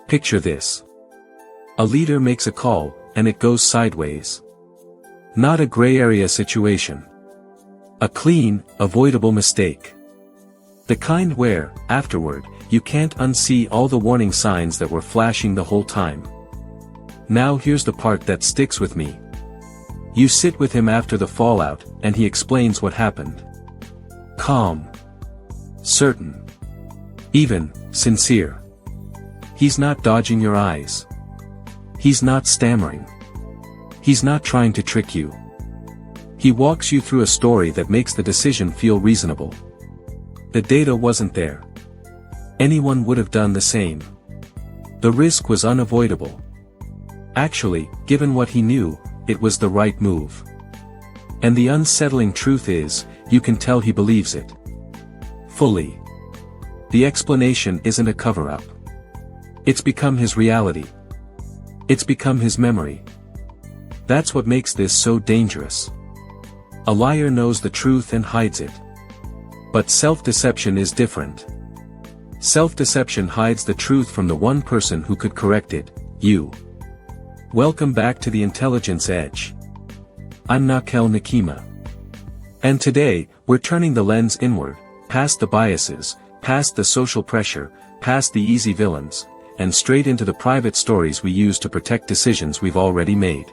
Picture this. A leader makes a call, and it goes sideways. Not a gray area situation. A clean, avoidable mistake. The kind where, afterward, you can't unsee all the warning signs that were flashing the whole time. Now here's the part that sticks with me. You sit with him after the fallout, and he explains what happened. Calm. Certain. Even, sincere. He's not dodging your eyes. He's not stammering. He's not trying to trick you. He walks you through a story that makes the decision feel reasonable. The data wasn't there. Anyone would have done the same. The risk was unavoidable. Actually, given what he knew, it was the right move. And the unsettling truth is, you can tell he believes it. Fully. The explanation isn't a cover-up. It's become his reality. It's become his memory. That's what makes this so dangerous. A liar knows the truth and hides it. But self-deception is different. Self-deception hides the truth from the one person who could correct it, you. Welcome back to the Intelligence Edge. I'm Nakel Nakima. And today, we're turning the lens inward, past the biases, past the social pressure, past the easy villains, and straight into the private stories we use to protect decisions we've already made.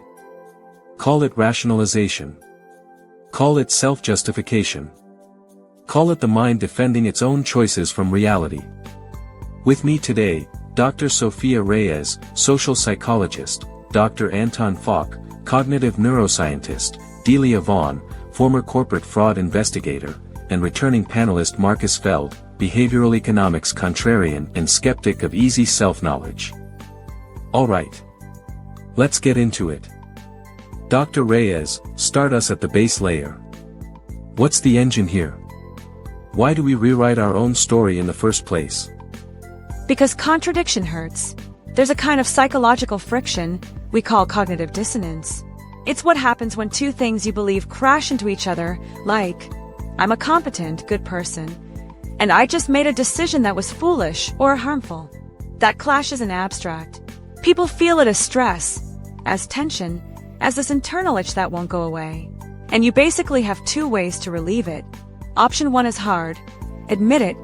Call it rationalization. Call it self-justification. Call it the mind defending its own choices from reality. With me today, Dr. Sophia Reyes, social psychologist, Dr. Anton Falk, cognitive neuroscientist, Delia Vaughn, former corporate fraud investigator, and returning panelist Marcus Feld, behavioral economics contrarian and skeptic of easy self-knowledge. Alright. Let's get into it. Dr. Reyes, start us at the base layer. What's the engine here? Why do we rewrite our own story in the first place? Because contradiction hurts. There's a kind of psychological friction we call cognitive dissonance. It's what happens when two things you believe crash into each other, like, I'm a competent, good person, and I just made a decision that was foolish or harmful. That clash isn't abstract. People feel it as stress, as tension, as this internal itch that won't go away. And you basically have two ways to relieve it. Option 1 is hard. Admit it.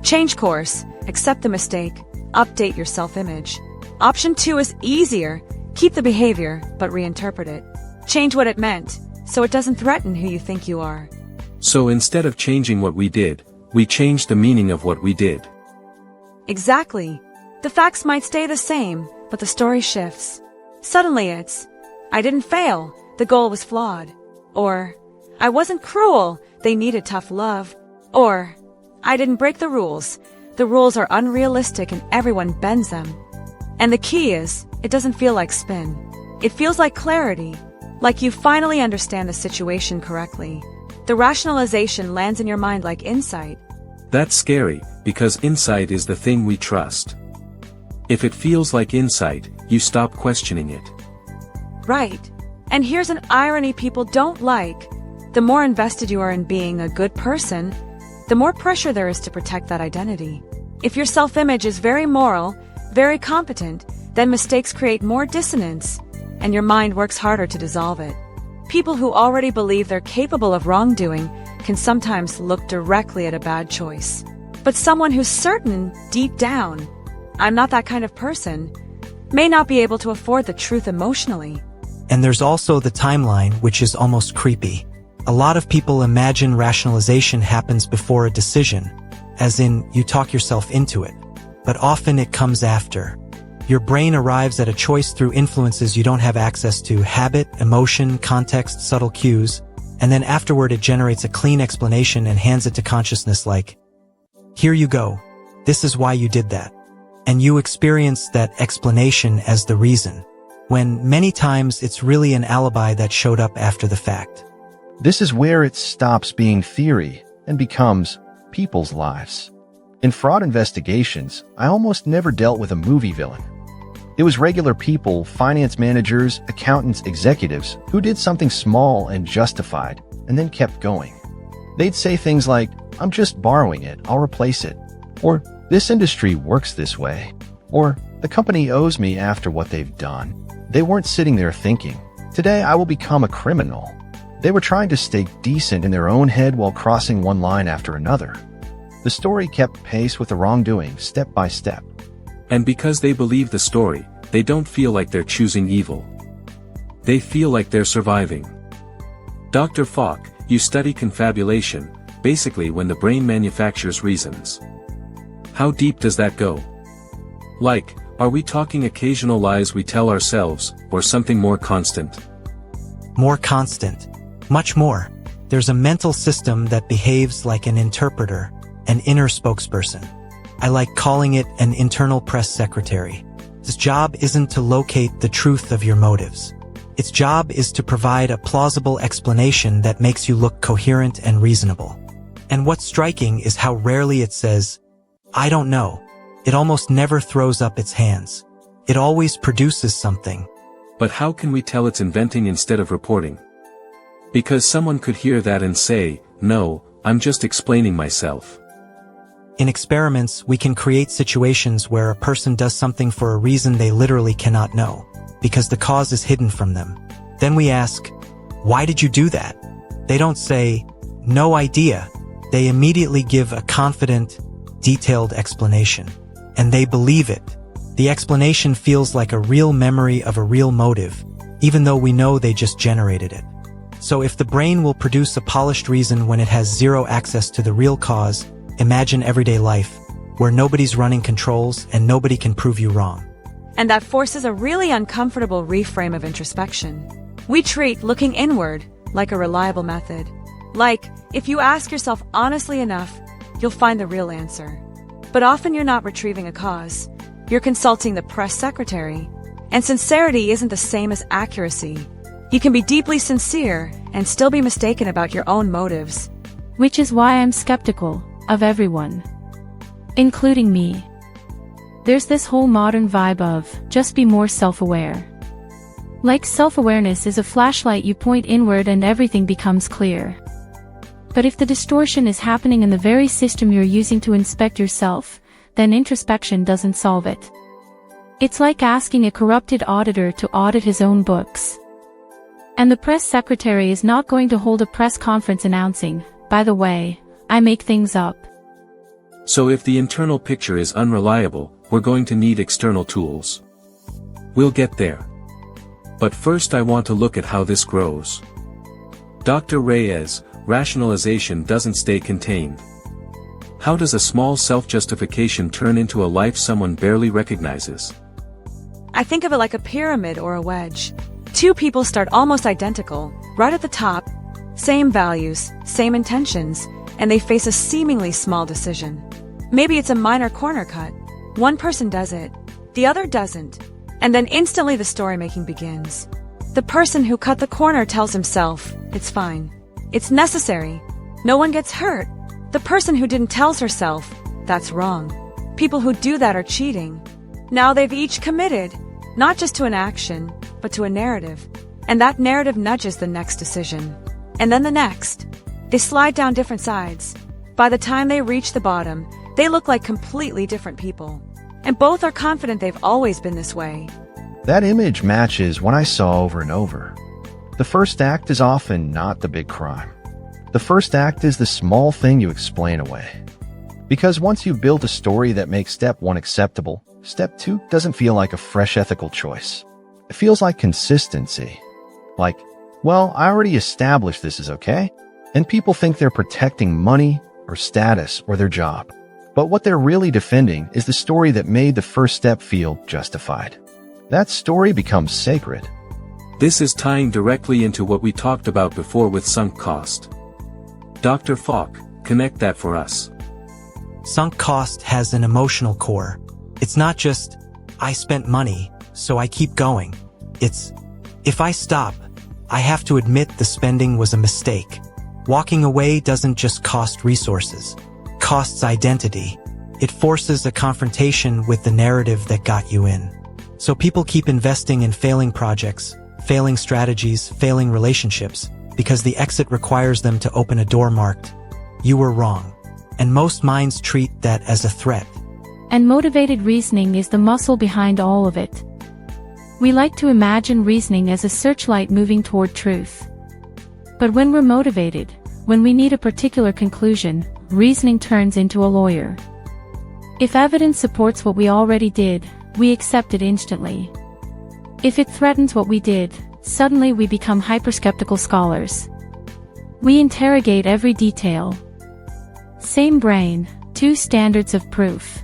Change course. Accept the mistake. Update your self-image. Option 2 is easier. Keep the behavior, but reinterpret it. Change what it meant, so it doesn't threaten who you think you are. So instead of changing what we did, we changed the meaning of what we did. Exactly. The facts might stay the same, but the story shifts. Suddenly it's, I didn't fail, the goal was flawed. Or, I wasn't cruel, they needed tough love. Or, I didn't break the rules are unrealistic and everyone bends them. And the key is, it doesn't feel like spin. It feels like clarity, like you finally understand the situation correctly. The rationalization lands in your mind like insight. That's scary, because insight is the thing we trust. If it feels like insight, you stop questioning it. Right. And here's an irony people don't like. The more invested you are in being a good person, the more pressure there is to protect that identity. If your self-image is very moral, very competent, then mistakes create more dissonance, and your mind works harder to dissolve it. People who already believe they're capable of wrongdoing can sometimes look directly at a bad choice. But someone who's certain, deep down, I'm not that kind of person, may not be able to afford the truth emotionally. And there's also the timeline, which is almost creepy. A lot of people imagine rationalization happens before a decision, as in, you talk yourself into it. But often it comes after. Your brain arrives at a choice through influences you don't have access to: habit, emotion, context, subtle cues, and then afterward it generates a clean explanation and hands it to consciousness like, here you go. This is why you did that. And you experience that explanation as the reason, when many times it's really an alibi that showed up after the fact. This is where it stops being theory and becomes people's lives. In fraud investigations, I almost never dealt with a movie villain. It was regular people, finance managers, accountants, executives, who did something small and justified, and then kept going. They'd say things like, I'm just borrowing it, I'll replace it. Or, this industry works this way. Or, The company owes me after what they've done. They weren't sitting there thinking, today I will become a criminal. They were trying to stay decent in their own head while crossing one line after another. The story kept pace with the wrongdoing step by step. And because they believe the story, they don't feel like they're choosing evil. They feel like they're surviving. Dr. Falk, you study confabulation, basically when the brain manufactures reasons. How deep does that go? Like, are we talking occasional lies we tell ourselves, or something more constant? More constant. Much more. There's a mental system that behaves like an interpreter, an inner spokesperson. I like calling it an internal press secretary. Its job isn't to locate the truth of your motives. Its job is to provide a plausible explanation that makes you look coherent and reasonable. And what's striking is how rarely it says, I don't know. It almost never throws up its hands. It always produces something. But how can we tell it's inventing instead of reporting? Because someone could hear that and say, no, I'm just explaining myself. In experiments, we can create situations where a person does something for a reason they literally cannot know, because the cause is hidden from them. Then we ask, why did you do that? They don't say, no idea. They immediately give a confident, detailed explanation. And they believe it. The explanation feels like a real memory of a real motive, even though we know they just generated it. So if the brain will produce a polished reason when it has zero access to the real cause, imagine everyday life, where nobody's running controls and nobody can prove you wrong. And that forces a really uncomfortable reframe of introspection. We treat looking inward like a reliable method. Like, if you ask yourself honestly enough, you'll find the real answer. But often you're not retrieving a cause. You're consulting the press secretary. And sincerity isn't the same as accuracy. You can be deeply sincere and still be mistaken about your own motives. Which is why I'm skeptical of everyone, including me. There's this whole modern vibe of, just be more self-aware. Like self-awareness is a flashlight you point inward and everything becomes clear. But if the distortion is happening in the very system you're using to inspect yourself, then introspection doesn't solve it. It's like asking a corrupted auditor to audit his own books. And the press secretary is not going to hold a press conference announcing, by the way, I make things up. So if the internal picture is unreliable, we're going to need external tools. We'll get there. But first I want to look at how this grows. Dr. Reyes, rationalization doesn't stay contained. How does a small self-justification turn into a life someone barely recognizes? I think of it like a pyramid or a wedge. Two people start almost identical, right at the top, same values, same intentions, and they face a seemingly small decision. Maybe it's a minor corner cut. One person does it, the other doesn't. And then instantly the story-making begins. The person who cut the corner tells himself, it's fine. It's necessary. No one gets hurt. The person who didn't tells herself, that's wrong. People who do that are cheating. Now they've each committed, not just to an action, but to a narrative. And that narrative nudges the next decision. And then the next. They slide down different sides. By the time they reach the bottom, they look like completely different people. And both are confident they've always been this way. That image matches what I saw over and over. The first act is often not the big crime. The first act is the small thing you explain away. Because once you've built a story that makes step 1 acceptable, step 2 doesn't feel like a fresh ethical choice. It feels like consistency. Like, well, I already established this is okay. And people think they're protecting money or status or their job. But what they're really defending is the story that made the first step feel justified. That story becomes sacred. This is tying directly into what we talked about before with sunk cost. Dr. Falk, connect that for us. Sunk cost has an emotional core. It's not just, I spent money, so I keep going. It's, if I stop, I have to admit the spending was a mistake. Walking away doesn't just cost resources. It costs identity. It forces a confrontation with the narrative that got you in. So people keep investing in failing projects, failing strategies, failing relationships, because the exit requires them to open a door marked, "You were wrong." And most minds treat that as a threat. And motivated reasoning is the muscle behind all of it. We like to imagine reasoning as a searchlight moving toward truth. But when we're motivated, when we need a particular conclusion, reasoning turns into a lawyer. If evidence supports what we already did, we accept it instantly. If it threatens what we did, suddenly we become hyperskeptical scholars. We interrogate every detail. Same brain, two standards of proof.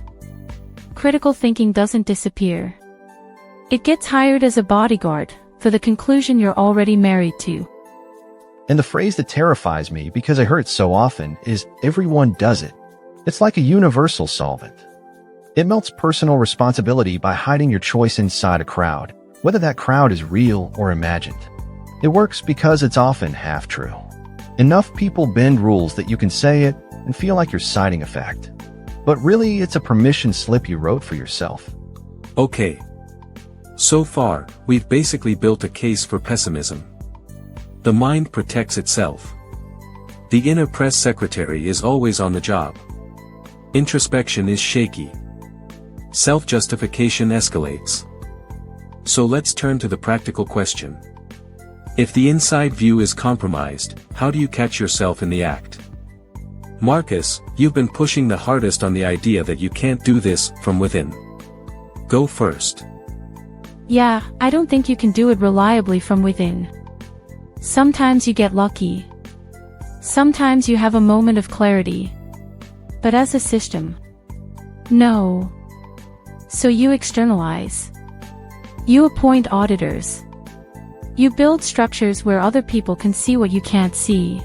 Critical thinking doesn't disappear. It gets hired as a bodyguard for the conclusion you're already married to. And the phrase that terrifies me because I hear it so often is everyone does it. It's like a universal solvent. It melts personal responsibility by hiding your choice inside a crowd, whether that crowd is real or imagined. It works because it's often half true. Enough people bend rules that you can say it and feel like you're citing a fact. But really, it's a permission slip you wrote for yourself. Okay. So far, we've basically built a case for pessimism. The mind protects itself. The inner press secretary is always on the job. Introspection is shaky. Self-justification escalates. So let's turn to the practical question. If the inside view is compromised, how do you catch yourself in the act? Marcus, you've been pushing the hardest on the idea that you can't do this from within. Go first. Yeah, I don't think you can do it reliably from within. Sometimes you get lucky. Sometimes you have a moment of clarity. But as a system, no. So you externalize. You appoint auditors. You build structures where other people can see what you can't see.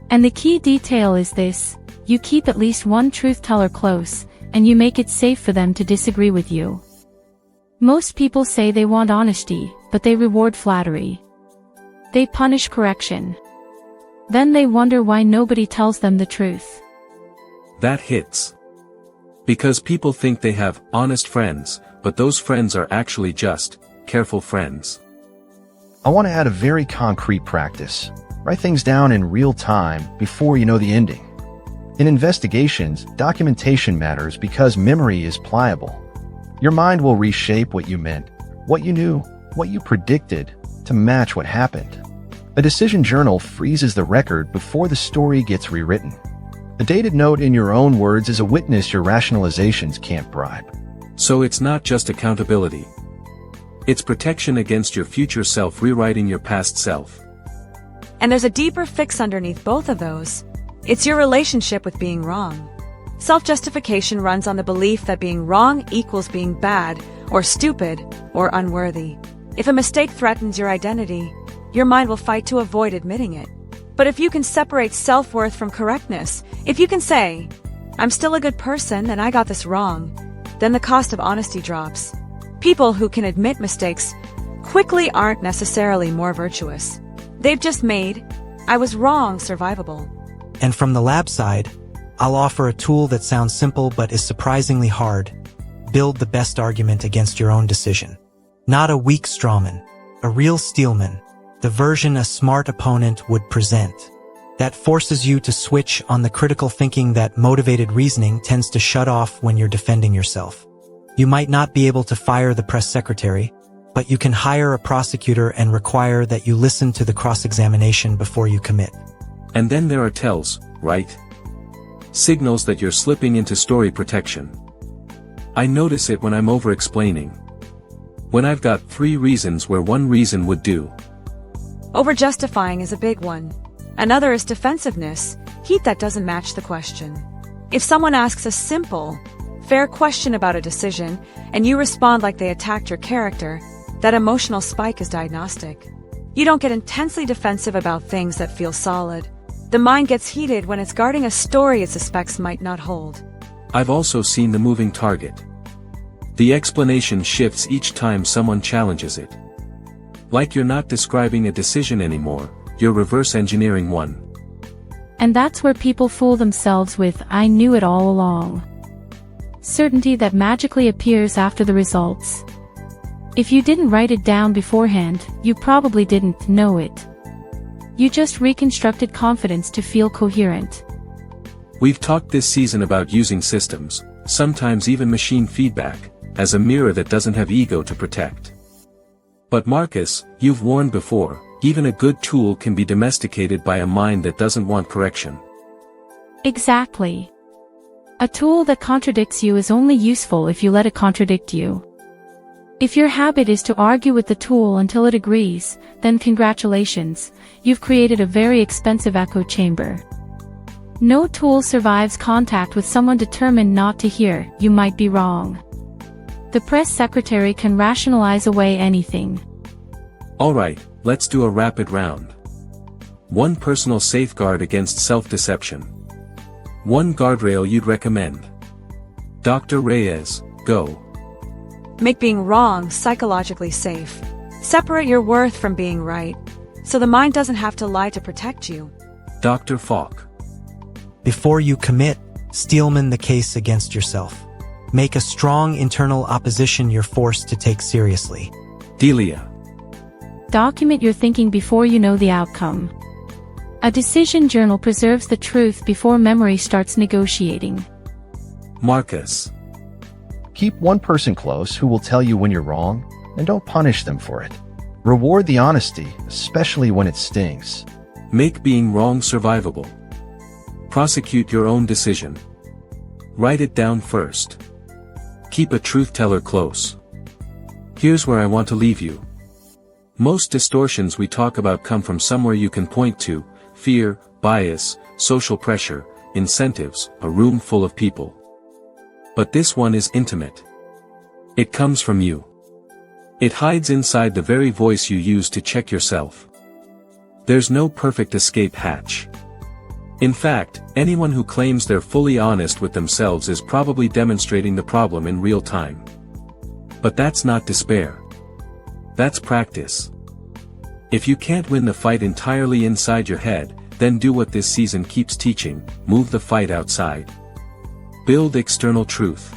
And the key detail is this: you keep at least one truth-teller close, and you make it safe for them to disagree with you. Most people say they want honesty, but they reward flattery. They punish correction. Then they wonder why nobody tells them the truth. That hits. Because people think they have honest friends, but those friends are actually just careful friends. I want to add a very concrete practice. Write things down in real time before you know the ending. In investigations, documentation matters because memory is pliable. Your mind will reshape what you meant, what you knew, what you predicted, to match what happened. A decision journal freezes the record before the story gets rewritten. A dated note in your own words is a witness your rationalizations can't bribe. So it's not just accountability. It's protection against your future self rewriting your past self. And there's a deeper fix underneath both of those. It's your relationship with being wrong. Self-justification runs on the belief that being wrong equals being bad, or stupid, or unworthy. If a mistake threatens your identity, your mind will fight to avoid admitting it. But if you can separate self-worth from correctness, if you can say, I'm still a good person and I got this wrong, then the cost of honesty drops. People who can admit mistakes quickly aren't necessarily more virtuous. They've just made, I was wrong, survivable. And from the lab side, I'll offer a tool that sounds simple but is surprisingly hard. Build the best argument against your own decision. Not a weak strawman, a real steelman, the version a smart opponent would present. That forces you to switch on the critical thinking that motivated reasoning tends to shut off when you're defending yourself. You might not be able to fire the press secretary, but you can hire a prosecutor and require that you listen to the cross-examination before you commit. And then there are tells, right? Signals that you're slipping into story protection. I notice it when I'm over-explaining. When I've got 3 reasons where one reason would do. Over-justifying is a big one. Another is defensiveness, heat that doesn't match the question. If someone asks a simple, fair question about a decision, and you respond like they attacked your character, that emotional spike is diagnostic. You don't get intensely defensive about things that feel solid. The mind gets heated when it's guarding a story it suspects might not hold. I've also seen the moving target. The explanation shifts each time someone challenges it. Like you're not describing a decision anymore, you're reverse engineering one. And that's where people fool themselves with, I knew it all along. Certainty that magically appears after the results. If you didn't write it down beforehand, you probably didn't know it. You just reconstructed confidence to feel coherent. We've talked this season about using systems, sometimes even machine feedback, as a mirror that doesn't have ego to protect. But Marcus, you've warned before, even a good tool can be domesticated by a mind that doesn't want correction. Exactly. A tool that contradicts you is only useful if you let it contradict you. If your habit is to argue with the tool until it agrees, then congratulations, you've created a very expensive echo chamber. No tool survives contact with someone determined not to hear, "You might be wrong." The press secretary can rationalize away anything. Alright, let's do a rapid round. 1 personal safeguard against self-deception. 1 guardrail you'd recommend. Dr. Reyes, go. Make being wrong psychologically safe. Separate your worth from being right, so the mind doesn't have to lie to protect you. Dr. Falk. Before you commit, steelman the case against yourself. Make a strong internal opposition you're forced to take seriously. Delia. Document your thinking before you know the outcome. A decision journal preserves the truth before memory starts negotiating. Marcus. Keep one person close who will tell you when you're wrong, and don't punish them for it. Reward the honesty, especially when it stings. Make being wrong survivable. Prosecute your own decision. Write it down first. Keep a truth teller close. Here's where I want to leave you. Most distortions we talk about come from somewhere you can point to: fear, bias, social pressure, incentives, a room full of people. But this one is intimate. It comes from you. It hides inside the very voice you use to check yourself. There's no perfect escape hatch. In fact, anyone who claims they're fully honest with themselves is probably demonstrating the problem in real time. But that's not despair. That's practice. If you can't win the fight entirely inside your head, then do what this season keeps teaching: move the fight outside. Build external truth.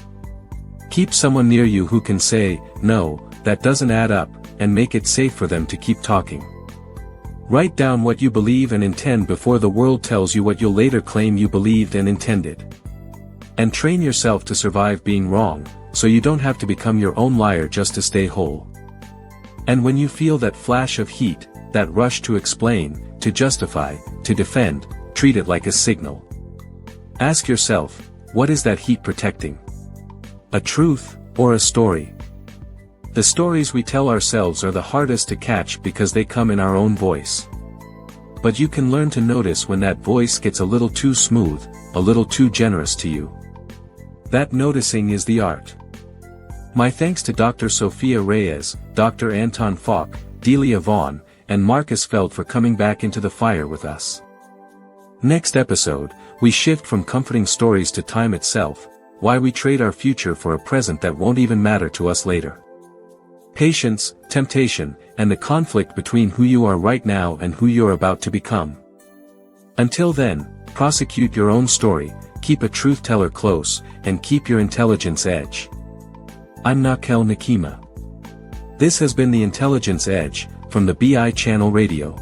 Keep someone near you who can say, "No, that doesn't add up," and make it safe for them to keep talking. Write down what you believe and intend before the world tells you what you'll later claim you believed and intended. And train yourself to survive being wrong, so you don't have to become your own liar just to stay whole. And when you feel that flash of heat, that rush to explain, to justify, to defend, treat it like a signal. Ask yourself, what is that heat protecting? A truth, or a story? The stories we tell ourselves are the hardest to catch because they come in our own voice. But you can learn to notice when that voice gets a little too smooth, a little too generous to you. That noticing is the art. My thanks to Dr. Sophia Reyes, Dr. Anton Falk, Delia Vaughn, and Marcus Feld for coming back into the fire with us. Next episode, we shift from comforting stories to time itself, why we trade our future for a present that won't even matter to us later. Patience, temptation, and the conflict between who you are right now and who you're about to become. Until then, prosecute your own story, keep a truth teller close, and keep your intelligence edge. I'm Nakel Nakima. This has been the Intelligence Edge, from the B.I. Channel Radio.